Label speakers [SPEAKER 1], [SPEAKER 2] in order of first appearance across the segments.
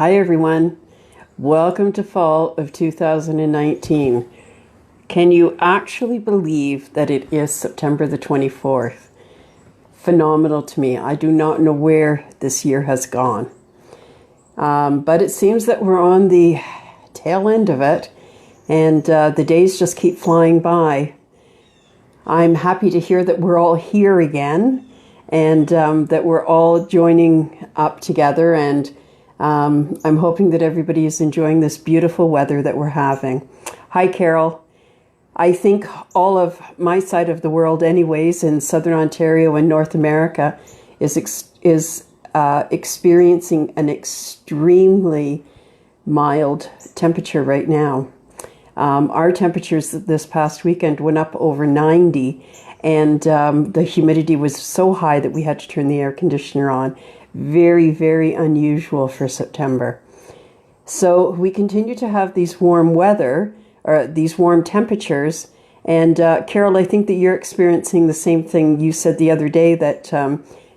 [SPEAKER 1] Hi everyone, welcome to fall of 2019. Can you actually believe that it is September the 24th? Phenomenal to me. I do not know where this year has gone. But it seems that we're on the tail end of it, and the days just keep flying by. I'm happy to hear that we're all here again, and that we're all joining up together, and I'm hoping that everybody is enjoying this beautiful weather that we're having. Hi, Carol. I think all of my side of the world anyways, in Southern Ontario and North America, is experiencing an extremely mild temperature right now. Our temperatures this past weekend went up over 90, and the humidity was so high that we had to turn the air conditioner on. Very, very unusual for September. So we continue to have these warm weather, or these warm temperatures. And Carol, I think that you're experiencing the same thing. You said the other day that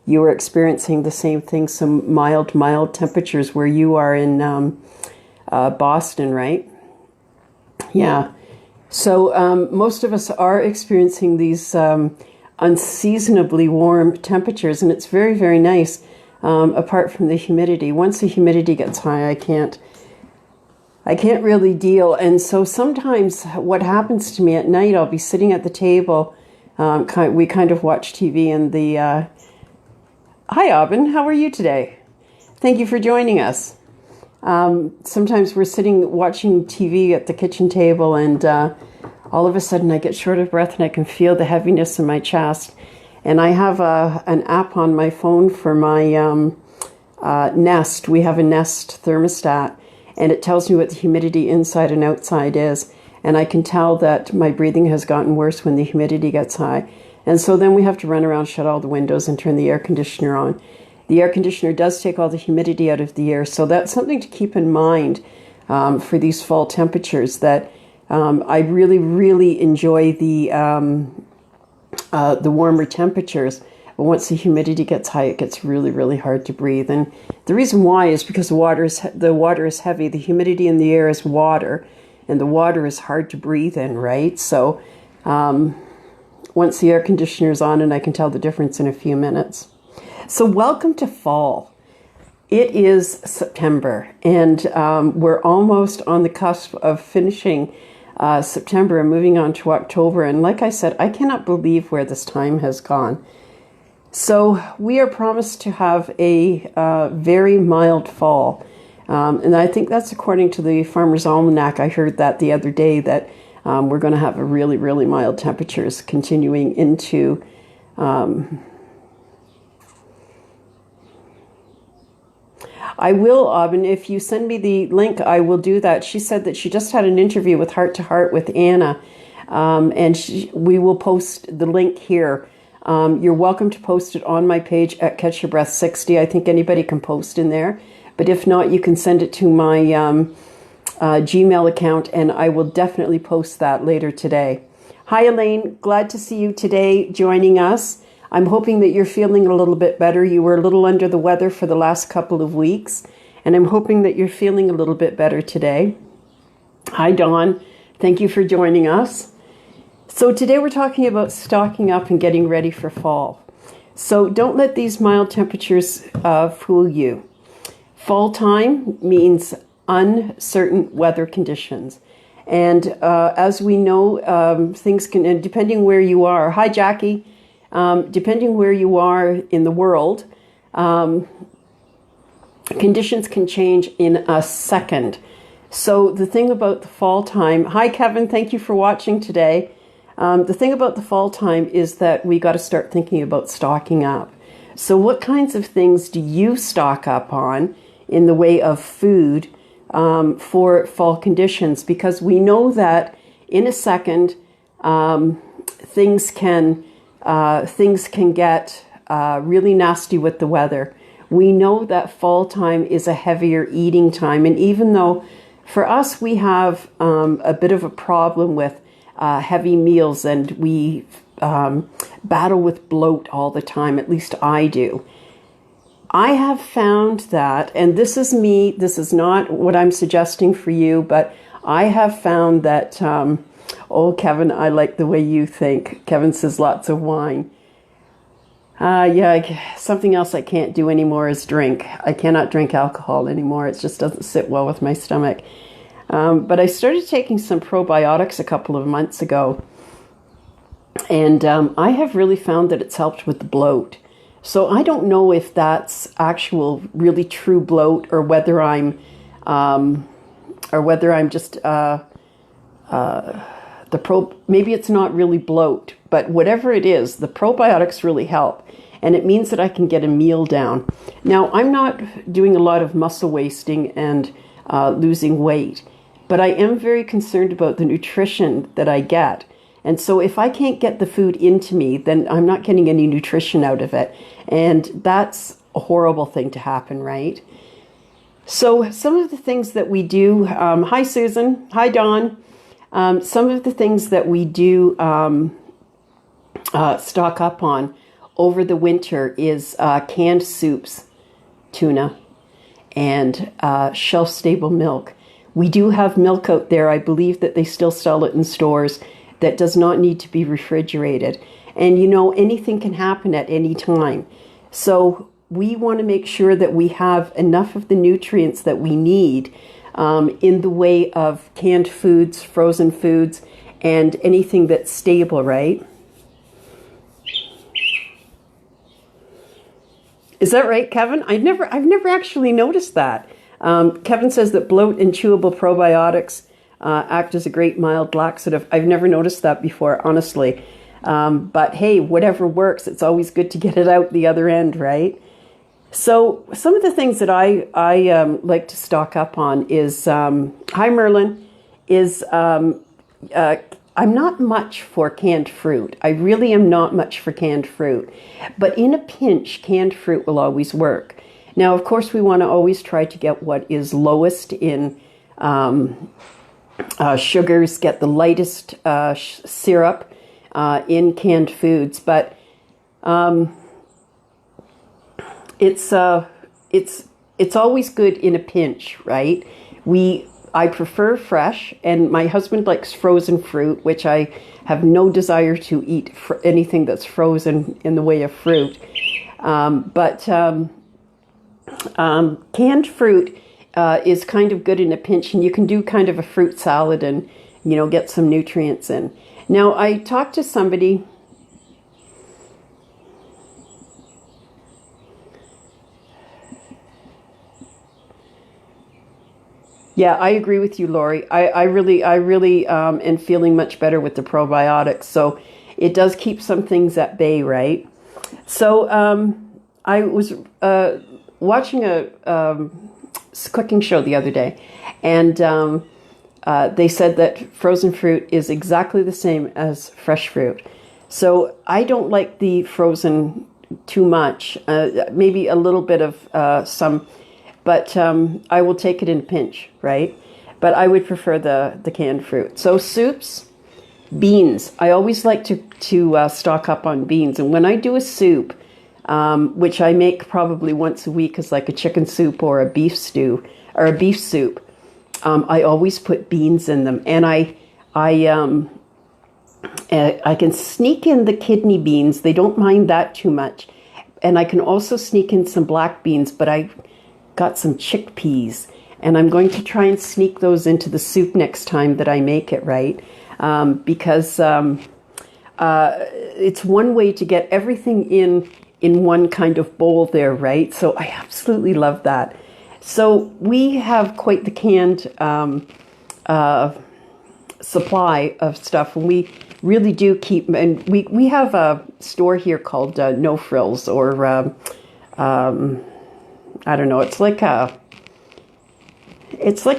[SPEAKER 1] you were experiencing the same thing, some mild temperatures where you are in Boston, right? Yeah. So most of us are experiencing these unseasonably warm temperatures, and it's very, very nice. Apart from the humidity. Once the humidity gets high, I can't really deal. And so sometimes what happens to me at night, I'll be sitting at the table. We kind of watch TV, and Hi, Aubin. How are you today? Thank you for joining us. Sometimes we're sitting watching TV at the kitchen table, and all of a sudden I get short of breath, and I can feel the heaviness in my chest. And I have an app on my phone for my Nest. We have a Nest thermostat, and it tells me what the humidity inside and outside is. And I can tell that my breathing has gotten worse when the humidity gets high. And so then we have to run around, shut all the windows, and turn the air conditioner on. The air conditioner does take all the humidity out of the air. So that's something to keep in mind for these fall temperatures, that I really, really enjoy the warmer temperatures, but once the humidity gets high, it gets really, really hard to breathe. And the reason why is because the water is heavy. The humidity in the air is water, and the water is hard to breathe in, right? So once the air conditioner is on, and I can tell the difference in a few minutes. So welcome to fall. It is September, and we're almost on the cusp of finishing September and moving on to October. And like I said, I cannot believe where this time has gone. So we are promised to have a very mild fall. And I think that's according to the Farmer's Almanac. I heard that the other day, that we're going to have a really, really mild temperatures continuing into I will, Aubin, if you send me the link, I will do that. She said that she just had an interview with Heart to Heart with Anna, and we will post the link here. You're welcome to post it on my page at Catch Your Breath 60. I think anybody can post in there, but if not, you can send it to my Gmail account, and I will definitely post that later today. Hi, Elaine. Glad to see you today joining us. I'm hoping that you're feeling a little bit better. You were a little under the weather for the last couple of weeks, and I'm hoping that you're feeling a little bit better today. Hi, Dawn. Thank you for joining us. So today we're talking about stocking up and getting ready for fall. So don't let these mild temperatures fool you. Fall time means uncertain weather conditions. And as we know, things can, and depending where you are. Hi, Jackie. Depending where you are in the world, conditions can change in a second. So the thing about the fall time, hi Kevin, thank you for watching today. The thing about the fall time is that we got to start thinking about stocking up. So what kinds of things do you stock up on in the way of food for fall conditions? Because we know that in a second, things can get really nasty with the weather. We know that fall time is a heavier eating time. And even though for us, we have a bit of a problem with heavy meals, and we battle with bloat all the time, at least I do. I have found that, and this is me, this is not what I'm suggesting for you, but I have found that, oh, Kevin, I like the way you think. Kevin says lots of wine. Yeah, something else I can't do anymore is drink. I cannot drink alcohol anymore. It just doesn't sit well with my stomach. But I started taking some probiotics a couple of months ago, and I have really found that it's helped with the bloat. So I don't know if that's actual, really true bloat, or whether I'm just maybe it's not really bloat, but whatever it is, the probiotics really help, and it means that I can get a meal down. Now, I'm not doing a lot of muscle wasting and losing weight, but I am very concerned about the nutrition that I get. And so if I can't get the food into me, then I'm not getting any nutrition out of it. And that's a horrible thing to happen, right? So some of the things that we do, hi Susan, hi Dawn. Some of the things that we do stock up on over the winter is canned soups, tuna, and shelf-stable milk. We do have milk out there. I believe that they still sell it in stores that does not need to be refrigerated. And you know, anything can happen at any time. So we want to make sure that we have enough of the nutrients that we need in the way of canned foods, frozen foods, and anything that's stable, right? Is that right, Kevin? I've never actually noticed that. Kevin says that bloat and chewable probiotics act as a great mild laxative. I've never noticed that before, honestly. But hey, whatever works, it's always good to get it out the other end, right? So some of the things that I like to stock up on is, hi Merlin, is I'm not much for canned fruit. I really am not much for canned fruit. But in a pinch, canned fruit will always work. Now, of course, we want to always try to get what is lowest in sugars, get the lightest syrup in canned foods. But it's always good in a pinch, right? I prefer fresh, and my husband likes frozen fruit, which I have no desire to eat anything that's frozen in the way of fruit. But canned fruit is kind of good in a pinch, and you can do kind of a fruit salad and, you know, get some nutrients in. Now, I talked to somebody. Yeah, I agree with you, Lori. I really am feeling much better with the probiotics. So it does keep some things at bay, right? So I was watching a cooking show the other day, and they said that frozen fruit is exactly the same as fresh fruit. So I don't like the frozen too much, maybe a little bit of some. But I will take it in a pinch, right? But I would prefer the canned fruit. So soups, beans. I always like to stock up on beans. And when I do a soup, which I make probably once a week as like a chicken soup or a beef stew or a beef soup, I always put beans in them. And I can sneak in the kidney beans. They don't mind that too much. And I can also sneak in some black beans, but I got some chickpeas, and I'm going to try and sneak those into the soup next time that I make it, right? Because it's one way to get everything in one kind of bowl there, right? So I absolutely love that. So we have quite the canned supply of stuff, and we really do keep, and we have a store here called No Frills, or I don't know, it's like a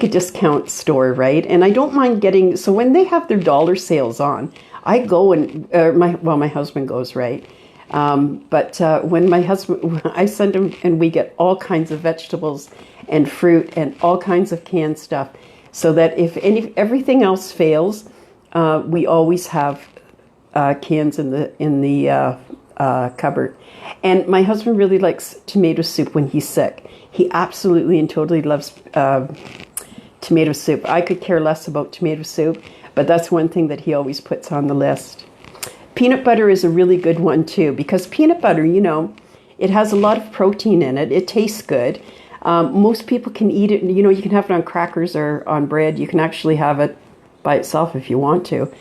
[SPEAKER 1] discount store, right? And I don't mind getting, so when they have their dollar sales on, I go and, my husband goes, right? But when I send him, and we get all kinds of vegetables and fruit and all kinds of canned stuff, so that if everything else fails, we always have cans in the cupboard. And my husband really likes tomato soup when he's sick. He absolutely and totally loves tomato soup. I could care less about tomato soup, but that's one thing that he always puts on the list. Peanut butter is a really good one too, because peanut butter, you know, it has a lot of protein in it. It tastes good. Most people can eat it. You know, you can have it on crackers or on bread. You can actually have it by itself if you want to.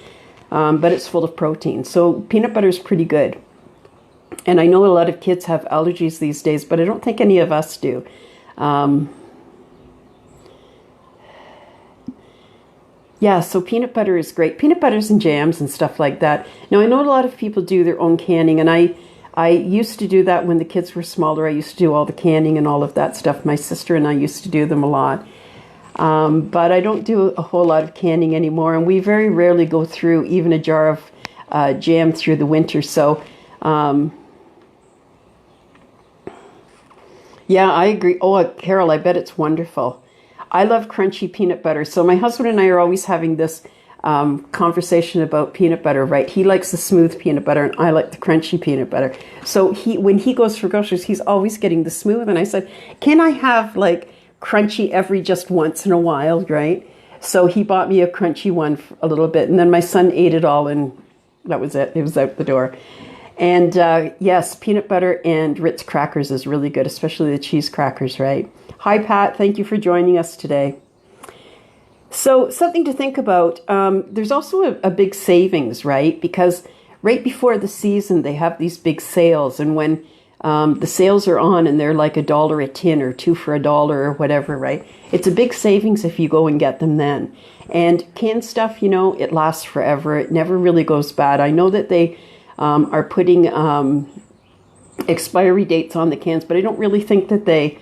[SPEAKER 1] But it's full of protein. So peanut butter is pretty good. And I know a lot of kids have allergies these days, but I don't think any of us do. Yeah, so peanut butter is great. Peanut butters and jams and stuff like that. Now, I know a lot of people do their own canning, and I used to do that when the kids were smaller. I used to do all the canning and all of that stuff. My sister and I used to do them a lot. But I don't do a whole lot of canning anymore, and we very rarely go through even a jar of jam through the winter. So, yeah, I agree. Oh, Carol, I bet it's wonderful. I love crunchy peanut butter. So my husband and I are always having this conversation about peanut butter, right? He likes the smooth peanut butter and I like the crunchy peanut butter. So when he goes for groceries, he's always getting the smooth. And I said, can I have like crunchy every just once in a while, right? So he bought me a crunchy one for a little bit. And then my son ate it all and that was it. It was out the door. And yes, peanut butter and Ritz crackers is really good, especially the cheese crackers, right? Hi, Pat. Thank you for joining us today. So something to think about. There's also a big savings, right? Because right before the season, they have these big sales. And when the sales are on and they're like $1 a tin or 2 for $1 or whatever, right? It's a big savings if you go and get them then. And canned stuff, you know, it lasts forever. It never really goes bad. I know that they are putting expiry dates on the cans, but I don't really think that they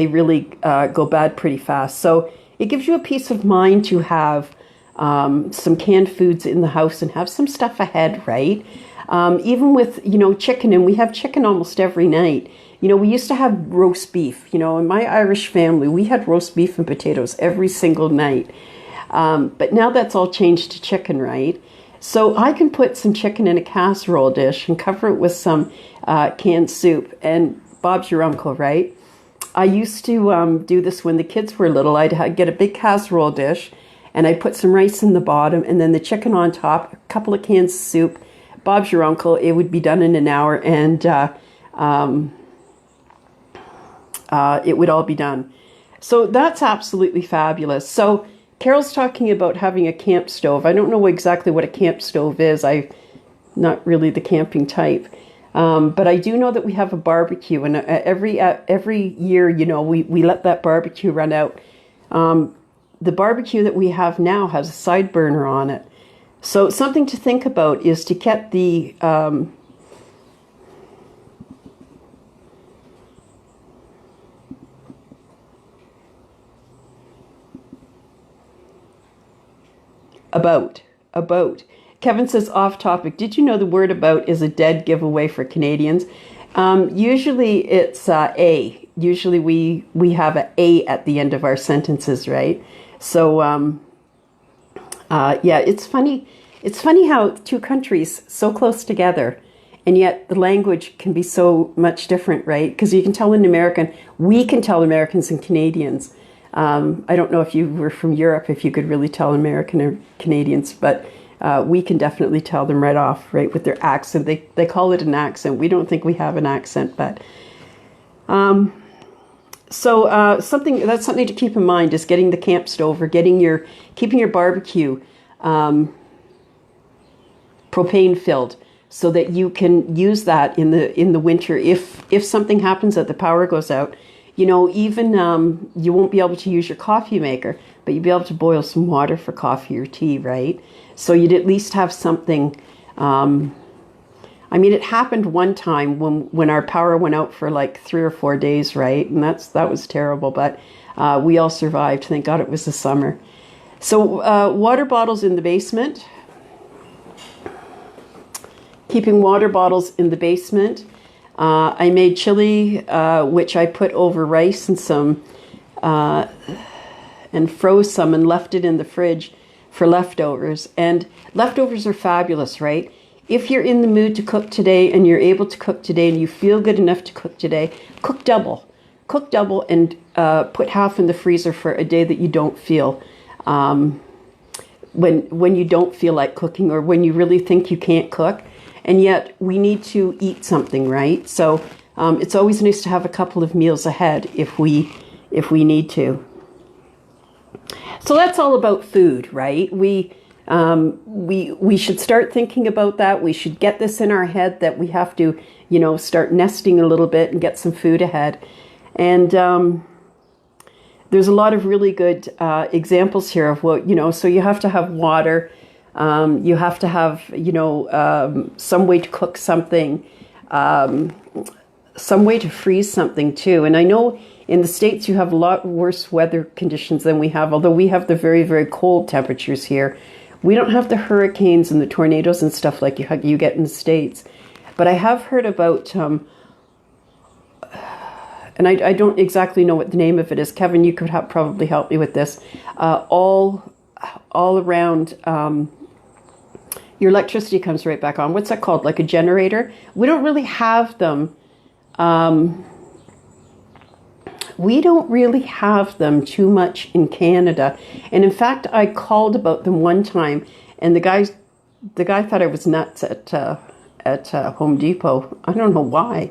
[SPEAKER 1] really go bad pretty fast. So it gives you a peace of mind to have some canned foods in the house and have some stuff ahead, right? Even with, you know, chicken, and we have chicken almost every night. You know, we used to have roast beef. You know, in my Irish family, we had roast beef and potatoes every single night. But now that's all changed to chicken, right? So I can put some chicken in a casserole dish and cover it with some canned soup. And Bob's your uncle, right? I used to do this when the kids were little. I'd get a big casserole dish and I'd put some rice in the bottom and then the chicken on top, a couple of cans of soup. Bob's your uncle. It would be done in an hour and it would all be done. So that's absolutely fabulous. So Carol's talking about having a camp stove. I don't know exactly what a camp stove is. I'm not really the camping type. But I do know that we have a barbecue, and every year, you know, we let that barbecue run out. The barbecue that we have now has a side burner on it. So something to think about is to get the about. Kevin says, off topic, did you know the word about is a dead giveaway for Canadians? Usually it's a. Usually we have an A at the end of our sentences, right? So, yeah, it's funny. It's funny how two countries so close together, and yet the language can be so much different, right? Because you can tell an American, we can tell Americans and Canadians. I don't know if you were from Europe, if you could really tell American or Canadians, but we can definitely tell them right off, right, with their accent. They call it an accent. We don't think we have an accent, but so something to keep in mind is getting the camp stove or keeping your barbecue propane filled so that you can use that in the winter if something happens that the power goes out. You know, even you won't be able to use your coffee maker, but you'll be able to boil some water for coffee or tea, right? So you'd at least have something. I mean, it happened one time when our power went out for like 3 or 4 days, right? And that was terrible, but we all survived. Thank God it was the summer. So water bottles in the basement. Keeping water bottles in the basement. I made chili, which I put over rice and some, and froze some and left it in the fridge for leftovers. And leftovers are fabulous, right? if you're in the mood to cook today and you're able to cook today and you feel good enough to cook today, cook double. Cook double and put half in the freezer for a day that you don't feel, when you don't feel like cooking or when you really think you can't cook. And yet we need to eat something, right? So it's always nice to have a couple of meals ahead if we need to. So that's all about food, right? We should start thinking about that. We should get this in our head that we have to, start nesting a little bit and get some food ahead. And there's a lot of really good examples here of what, so you have to have water. You have to have, some way to cook something, some way to freeze something too. And I know in the States you have a lot worse weather conditions than we have, although we have the very, very cold temperatures here. We don't have the hurricanes and the tornadoes and stuff like you get in the States. But I have heard about, and I don't exactly know what the name of it is. Kevin, you could probably help me with this. All around, your electricity comes right back on. What's that called? Like a generator? We don't really have them. We don't really have them too much in Canada. And in fact, I called about them one time, and the guy thought I was nuts at Home Depot. I don't know why.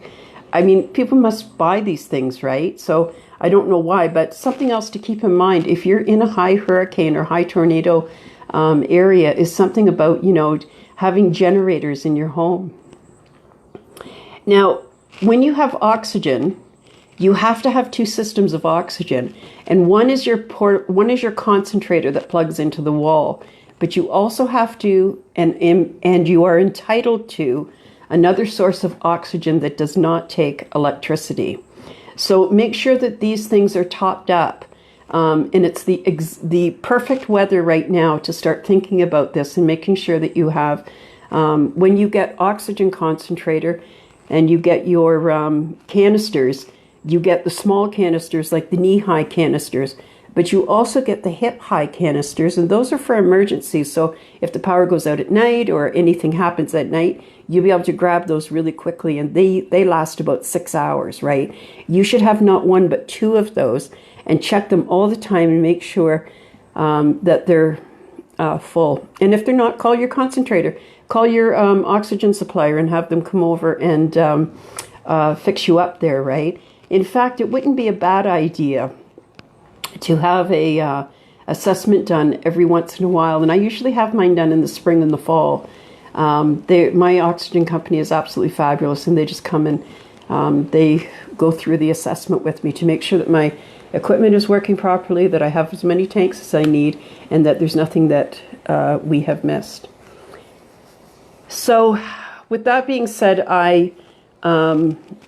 [SPEAKER 1] I mean, people must buy these things, right? So I don't know why, but something else to keep in mind, if you're in a high hurricane or high tornado area, is something about, having generators in your home. Now, when you have oxygen, you have to have two systems of oxygen, and one is your concentrator that plugs into the wall, but you also have to, and you are entitled to, another source of oxygen that does not take electricity. So make sure that these things are topped up. And it's the perfect weather right now to start thinking about this and making sure that you have, when you get oxygen concentrator and you get your canisters, you get the small canisters like the knee-high canisters, but you also get the hip-high canisters, and those are for emergencies. So if the power goes out at night or anything happens at night, you'll be able to grab those really quickly, and they last about 6 hours, right? You should have not one but two of those, and check them all the time and make sure that they're full. And if they're not, call your concentrator. Call your oxygen supplier and have them come over and fix you up there, right? In fact, it wouldn't be a bad idea to have a assessment done every once in a while. And I usually have mine done in the spring and the fall. My oxygen company is absolutely fabulous, and they just come and they go through the assessment with me to make sure that my equipment is working properly, that I have as many tanks as I need, and that there's nothing that we have missed. So with that being said, I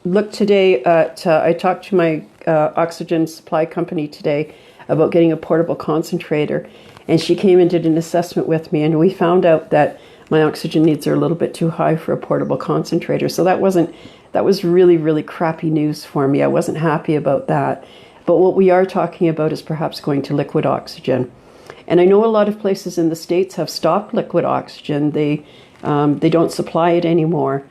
[SPEAKER 1] looked today at, I talked to my oxygen supply company today about getting a portable concentrator, and she came and did an assessment with me, and we found out that my oxygen needs are a little bit too high for a portable concentrator. So that was really, really crappy news for me. I wasn't happy about that. But what we are talking about is perhaps going to liquid oxygen. And I know a lot of places in the States have stopped liquid oxygen. They don't supply it anymore.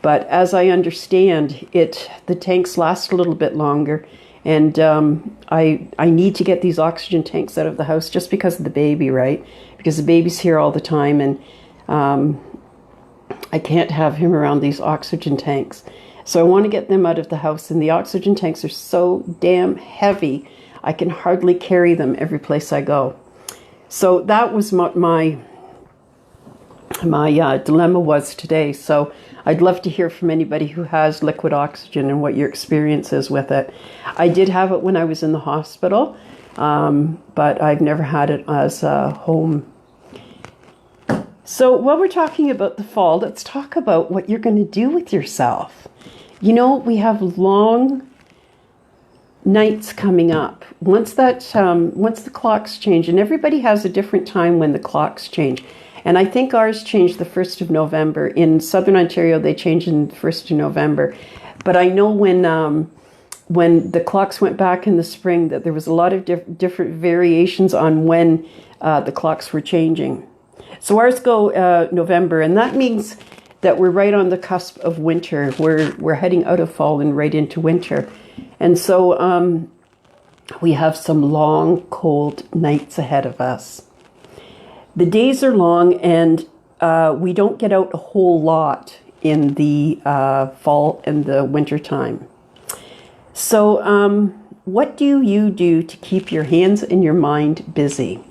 [SPEAKER 1] But as I understand it, the tanks last a little bit longer. And I need to get these oxygen tanks out of the house just because of the baby, right? Because the baby's here all the time, and I can't have him around these oxygen tanks. So I want to get them out of the house, and the oxygen tanks are so damn heavy, I can hardly carry them every place I go. So that was my dilemma was today. So I'd love to hear from anybody who has liquid oxygen and what your experience is with it. I did have it when I was in the hospital, but I've never had it as a home. So while we're talking about the fall, let's talk about what you're going to do with yourself. We have long nights coming up. Once the clocks change, and everybody has a different time when the clocks change. And I think ours changed the 1st of November. In Southern Ontario, they changed in the 1st of November. But I know when the clocks went back in the spring, that there was a lot of different variations on when the clocks were changing. So ours go November, and that means that we're right on the cusp of winter. We're heading out of fall and right into winter. And so we have some long, cold nights ahead of us. The days are long, and we don't get out a whole lot in the fall and the winter time. So what do you do to keep your hands and your mind busy?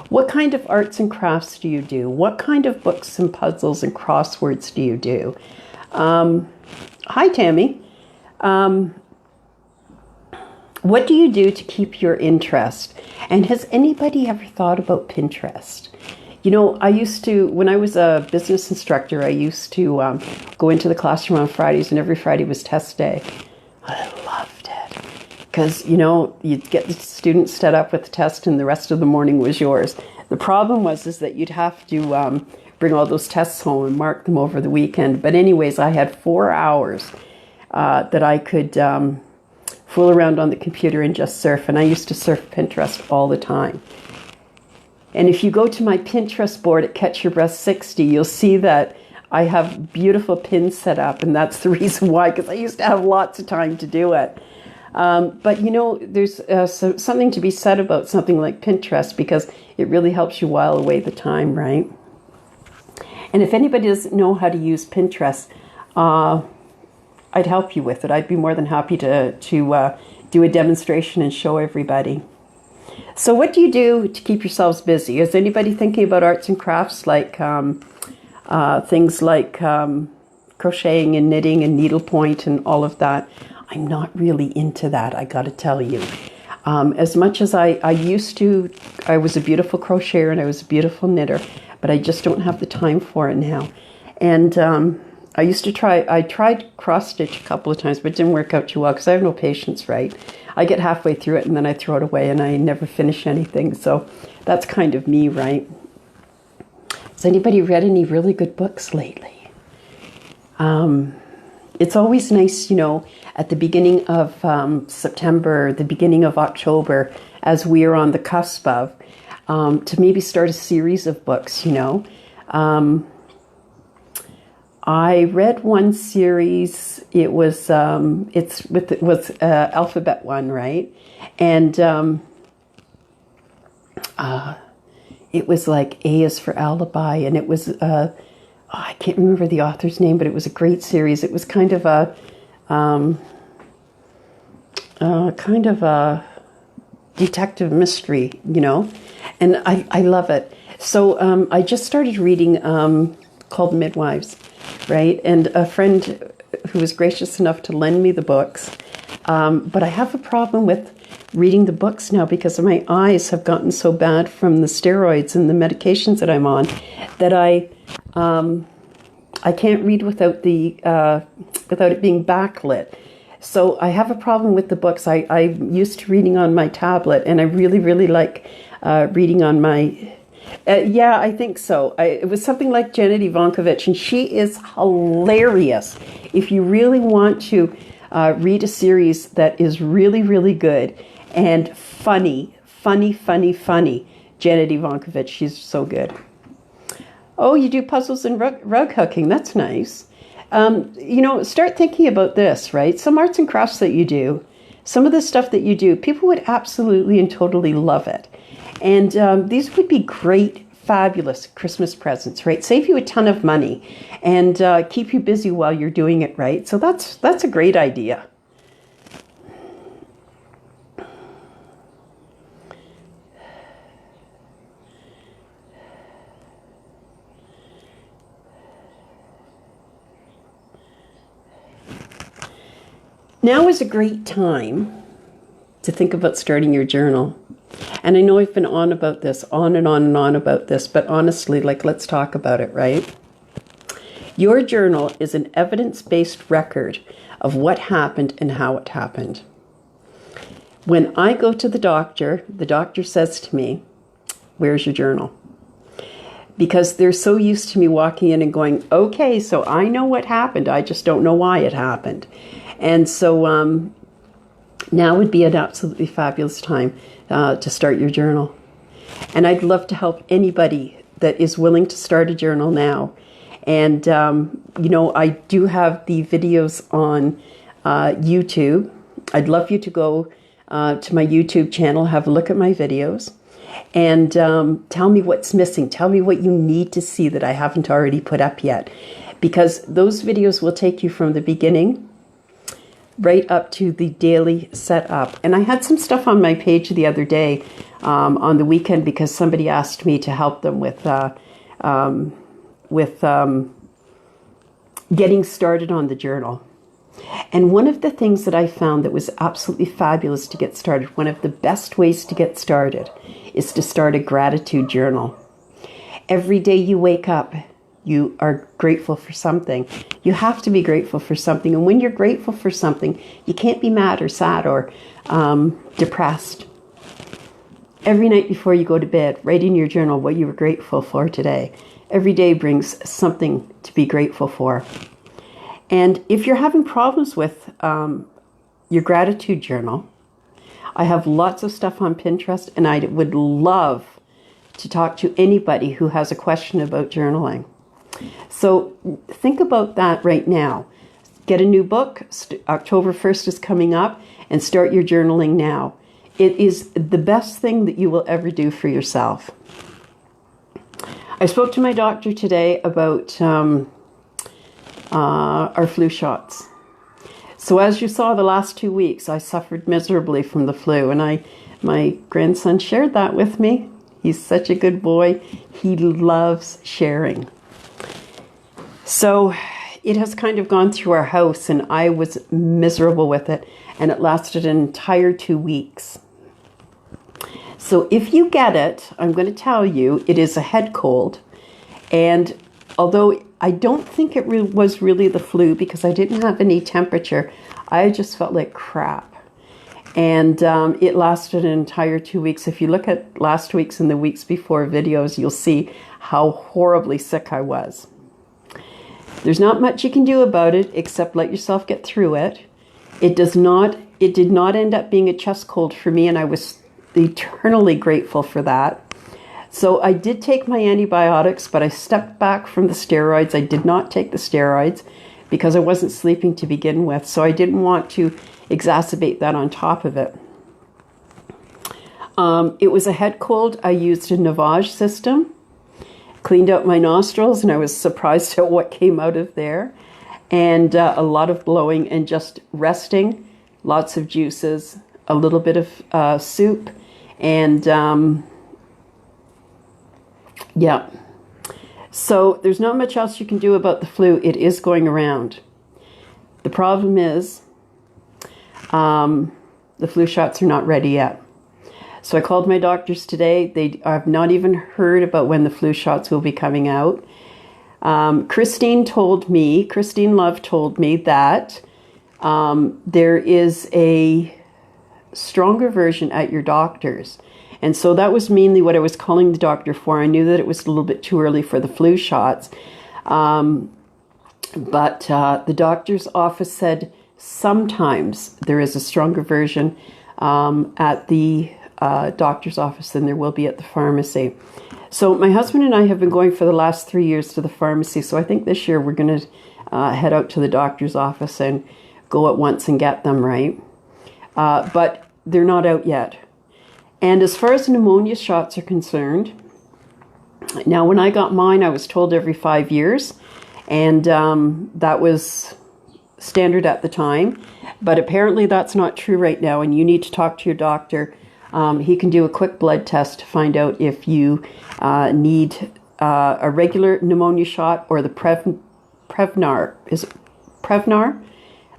[SPEAKER 1] What kind of arts and crafts do you do? What kind of books and puzzles and crosswords do you do? Hi, Tammy. What do you do to keep your interest? And has anybody ever thought about Pinterest? You know, I used to, when I was a business instructor, I used to go into the classroom on Fridays, and every Friday was test day. I loved it because, you know, you'd get the students set up with the test and the rest of the morning was yours. The problem was that you'd have to bring all those tests home and mark them over the weekend. But anyways, I had 4 hours that I could fool around on the computer and just surf. And I used to surf Pinterest all the time. And if you go to my Pinterest board at Catch Your Breath 60, you'll see that I have beautiful pins set up. And that's the reason why, because I used to have lots of time to do it. But, you know, there's something to be said about something like Pinterest, because it really helps you while away the time, right? And if anybody doesn't know how to use Pinterest, I'd help you with it. I'd be more than happy to do a demonstration and show everybody. So what do you do to keep yourselves busy? Is anybody thinking about arts and crafts, like things like crocheting and knitting and needlepoint and all of that? I'm not really into that, I got to tell you. As much as I used to, I was a beautiful crocheter and I was a beautiful knitter, but I just don't have the time for it now. And I tried cross stitch a couple of times, but it didn't work out too well because I have no patience, right? I get halfway through it and then I throw it away and I never finish anything. So that's kind of me, right? Has anybody read any really good books lately? It's always nice, you know, at the beginning of September, the beginning of October, as we are on the cusp of, to maybe start a series of books, you know. I read one series. It was Alphabet One, right? And it was like A is for Alibi, and it was I can't remember the author's name, but it was a great series. It was kind of a detective mystery, you know, and I love it. So I just started reading called Midwives, right? And a friend who was gracious enough to lend me the books, but I have a problem with reading the books now because my eyes have gotten so bad from the steroids and the medications that I'm on that I can't read without it being backlit. So I have a problem with the books. I'm used to reading on my tablet, and I really, really like reading on my... yeah, I think so. It was something like Janet Ivankovich, and she is hilarious. If you really want to read a series that is really, really good and funny, Janet Ivankovich, she's so good. Oh, you do puzzles and rug hooking. That's nice. You know, start thinking about this, right? Some arts and crafts that you do, some of the stuff that you do, people would absolutely and totally love it. And these would be great, fabulous Christmas presents, right? Save you a ton of money and keep you busy while you're doing it, right? So that's a great idea. Now is a great time to think about starting your journal. And I know I've been on about this, on and on and on about this, but honestly, like, let's talk about it, right? Your journal is an evidence-based record of what happened and how it happened. When I go to the doctor says to me, "Where's your journal?" Because they're so used to me walking in and going, "Okay, so I know what happened. I just don't know why it happened." And so now would be an absolutely fabulous time to start your journal. And I'd love to help anybody that is willing to start a journal now. And, you know, I do have the videos on YouTube. I'd love you to go to my YouTube channel, have a look at my videos, and tell me what's missing. Tell me what you need to see that I haven't already put up yet. Because those videos will take you from the beginning right up to the daily setup. And I had some stuff on my page the other day on the weekend because somebody asked me to help them with getting started on the journal. And one of the things that I found that was absolutely fabulous to get started, one of the best ways to get started, is to start a gratitude journal. Every day you wake up, you are grateful for something. You have to be grateful for something. And when you're grateful for something, you can't be mad or sad or depressed. Every night before you go to bed, write in your journal what you were grateful for today. Every day brings something to be grateful for. And if you're having problems with your gratitude journal, I have lots of stuff on Pinterest, and I would love to talk to anybody who has a question about journaling. So think about that right now. Get a new book. October 1st is coming up, and start your journaling now. It is the best thing that you will ever do for yourself. I spoke to my doctor today about our flu shots. So as you saw the last 2 weeks, I suffered miserably from the flu, and my grandson shared that with me. He's such a good boy. He loves sharing. So it has kind of gone through our house, and I was miserable with it, and it lasted an entire 2 weeks. So if you get it, I'm going to tell you, it is a head cold. And although I don't think it was really the flu because I didn't have any temperature, I just felt like crap. And it lasted an entire 2 weeks. If you look at last week's and the weeks before videos, you'll see how horribly sick I was. There's not much you can do about it except let yourself get through it. It did not end up being a chest cold for me, and I was eternally grateful for that. So I did take my antibiotics, but I stepped back from the steroids. I did not take the steroids because I wasn't sleeping to begin with. So I didn't want to exacerbate that on top of it. It was a head cold. I used a Navage system, cleaned out my nostrils, and I was surprised at what came out of there. And a lot of blowing and just resting, lots of juices, a little bit of soup, and yeah. So there's not much else you can do about the flu. It is going around. The problem is the flu shots are not ready yet. So I called my doctors today. They have not even heard about when the flu shots will be coming out. Christine Love told me that there is a stronger version at your doctor's. And so that was mainly what I was calling the doctor for. I knew that it was a little bit too early for the flu shots. But the doctor's office said sometimes there is a stronger version at the doctor's office than there will be at the pharmacy. So my husband and I have been going for the last 3 years to the pharmacy. So I think this year we're going to head out to the doctor's office and go at once and get them, right? But they're not out yet. And as far as pneumonia shots are concerned, now when I got mine, I was told every 5 years, and that was standard at the time. But apparently that's not true right now, and you need to talk to your doctor. He can do a quick blood test to find out if you need a regular pneumonia shot or the Prevnar. Is it Prevnar?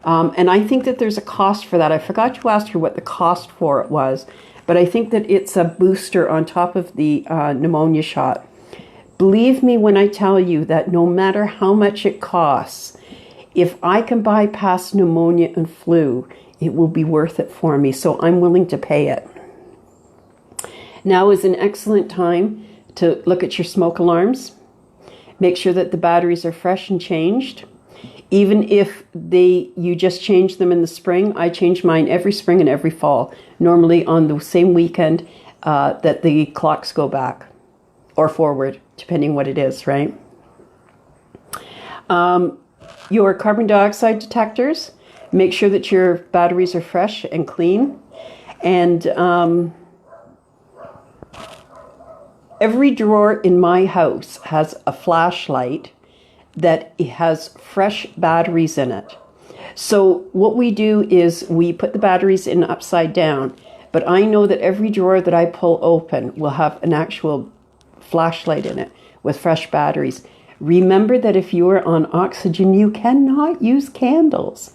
[SPEAKER 1] And I think that there's a cost for that. I forgot to ask her what the cost for it was. But I think that it's a booster on top of the pneumonia shot. Believe me when I tell you that no matter how much it costs, if I can bypass pneumonia and flu, it will be worth it for me. So I'm willing to pay it. Now is an excellent time to look at your smoke alarms. Make sure that the batteries are fresh and changed. Even if you just change them in the spring, I change mine every spring and every fall, normally on the same weekend that the clocks go back or forward. depending what it is, right? Your carbon dioxide detectors, make sure that your batteries are fresh and clean. And every drawer in my house has a flashlight that has fresh batteries in it. So what we do is we put the batteries in upside down, but I know that every drawer that I pull open will have an actual flashlight in it with fresh batteries. Remember that if you are on oxygen, you cannot use candles.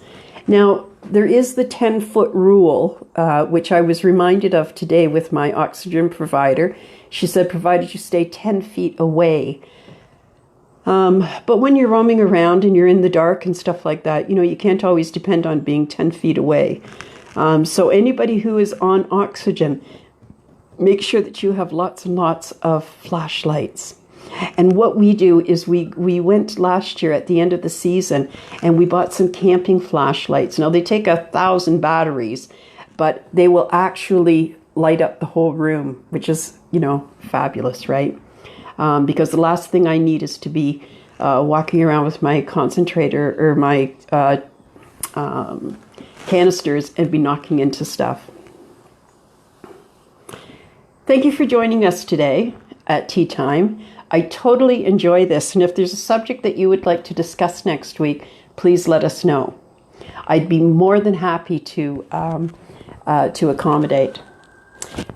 [SPEAKER 1] Now, there is the 10-foot rule, which I was reminded of today with my oxygen provider. She said, provided you stay 10 feet away. But when you're roaming around and you're in the dark and stuff like that, you can't always depend on being 10 feet away. So anybody who is on oxygen, make sure that you have lots and lots of flashlights. And what we do is we went last year at the end of the season and we bought some camping flashlights. Now they take 1,000 batteries, but they will actually light up the whole room, which is, fabulous, right? Because the last thing I need is to be walking around with my concentrator or my canisters and be knocking into stuff. Thank you for joining us today at Tea Time. I totally enjoy this, and if there's a subject that you would like to discuss next week, please let us know. I'd be more than happy to accommodate.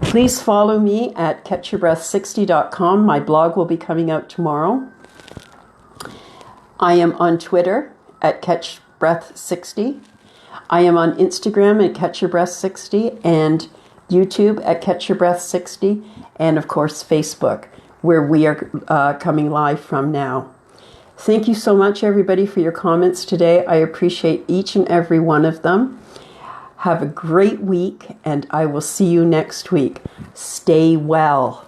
[SPEAKER 1] Please follow me at catchyourbreath60.com. My blog will be coming out tomorrow. I am on Twitter at catchbreath60. I am on Instagram at catchyourbreath60 and YouTube at catchyourbreath60, and of course Facebook, where we are coming live from now. Thank you so much, everybody, for your comments today. I appreciate each and every one of them. Have a great week, and I will see you next week. Stay well.